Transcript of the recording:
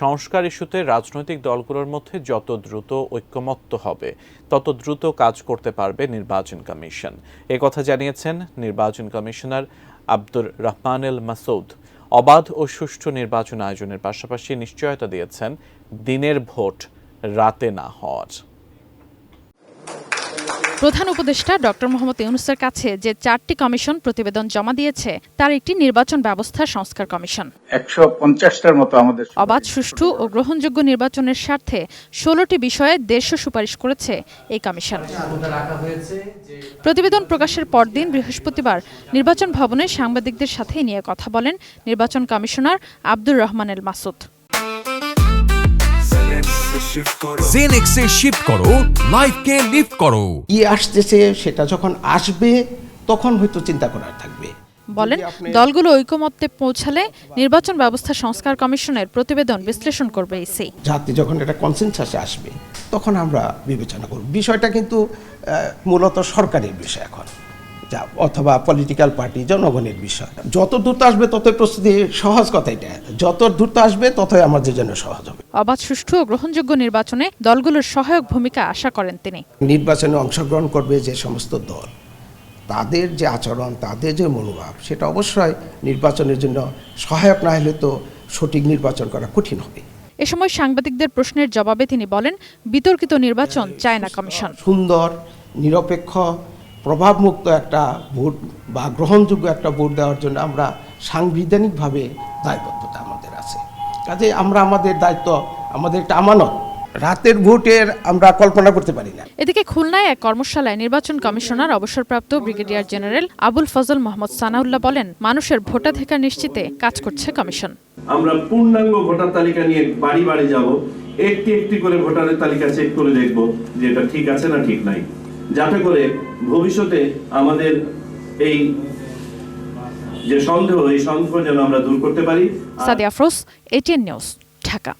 সংস্কার ইস্যুতে রাজনৈতিক দলগুলোর মধ্যে যত দ্রুত ঐক্যমত্য হবে তত দ্রুত কাজ করতে পারবে নির্বাচন কমিশন। একথা জানিয়েছেন নির্বাচন কমিশনার আব্দুর রহমানুল মাসুদ। অবাধ ও সুষ্ঠু নির্বাচন আয়োজনের পাশাপাশি নিশ্চয়তা দিয়েছেন দিনের ভোট রাতে না হওয়ার। প্রধান উপদেষ্টা ডক্টর মোহাম্মদ ইউনূসের কাছে যে 4টি কমিশন প্রতিবেদন জমা দিয়েছে তার একটি নির্বাচন ব্যবস্থা সংস্কার কমিশন। 150টার মতো আমাদের অবাধ, সুষ্ঠু ও গ্রহণযোগ্য নির্বাচনের স্বার্থে 16টি বিষয়ে 150 সুপারিশ করেছে এই কমিশন। প্রতিবেদন প্রকাশের পরদিন বৃহস্পতিবার নির্বাচন ভবনে সাংবাদিকদের সাথে নিয়ে কথা বলেন নির্বাচন কমিশনার আব্দুর রহমানুল মাসুদ। জেনেক্সে শিফট করো, লাইফকে লিফট করো। কি আসতেছে সেটা যখন আসবে তখন হয়তো চিন্তা করার থাকবে। বলেন, দলগুলো ঐকমত্যে পৌঁছালে নির্বাচন ব্যবস্থা সংস্কার কমিশনের প্রতিবেদন বিশ্লেষণ করবে ইসি। যাতে যখন এটা কনসেনসাসে আসবে তখন আমরা বিবেচনা করব। বিষয়টা কিন্তু মূলত সরকারের বিষয় এখন, অথবা পলিটিক্যাল পার্টি, জনগণের বিষয়। যত দ্রুত আসবে ততই প্রস্তুতি, সহজ কথা এটা, যত দ্রুত আসবে ততই আমাদের জন্য সহজ হবে। অবাধ, সুষ্ঠু ও গ্রহণযোগ্য নির্বাচনে দলগুলোর সহায়ক ভূমিকা আশা করেন তিনি। নির্বাচনে অংশগ্রহণ করবে যে সমস্ত দল, তাদের যে আচরণ, তাদের যে মনোভাব, সেটা অবশ্যই নির্বাচনের জন্য সহায়ক না হলে তো সঠিক নির্বাচন করা কঠিন হবে। এ সময় সাংবাদিকদের প্রশ্নের জবাবে তিনি বলেন, বিতর্কিত নির্বাচন চায় না কমিশন। সুন্দর, নিরপেক্ষ, প্রভাবমুক্ত একটা ভোট বা গ্রহণযোগ্য একটা ভোট দেওয়ার জন্য আমরা সাংবিধানিকভাবে দায়বদ্ধতা আমাদের আছে। কাজে আমরা আমাদের দায়িত্ব, আমাদের একটা আমানত, রাতের ভোটের আমরা কল্পনা করতে পারি না। এদিকে খুলনায় এক কর্মশালায় নির্বাচন কমিশনার অবসরপ্রাপ্ত ব্রিগেডিয়ার জেনারেল আবুল ফজল মোহাম্মদ সানাউল্লাহ বলেন, মানুষের ভোটাধিকার নিশ্চিতে কাজ করছে কমিশন। আমরা পূর্ণাঙ্গ ভোটার তালিকা নিয়ে বাড়ি বাড়ি যাব, একটি একটি করে ভোটারের তালিকা চেক করে দেখব যে এটা ঠিক আছে না ঠিক নাই, যাতে করে ভবিষ্যতে আমাদের এই যে সন্দেহ, এই সন্দেহ যেন আমরা দূর করতে পারি। Sadia Afroz, ATN news, Dhaka.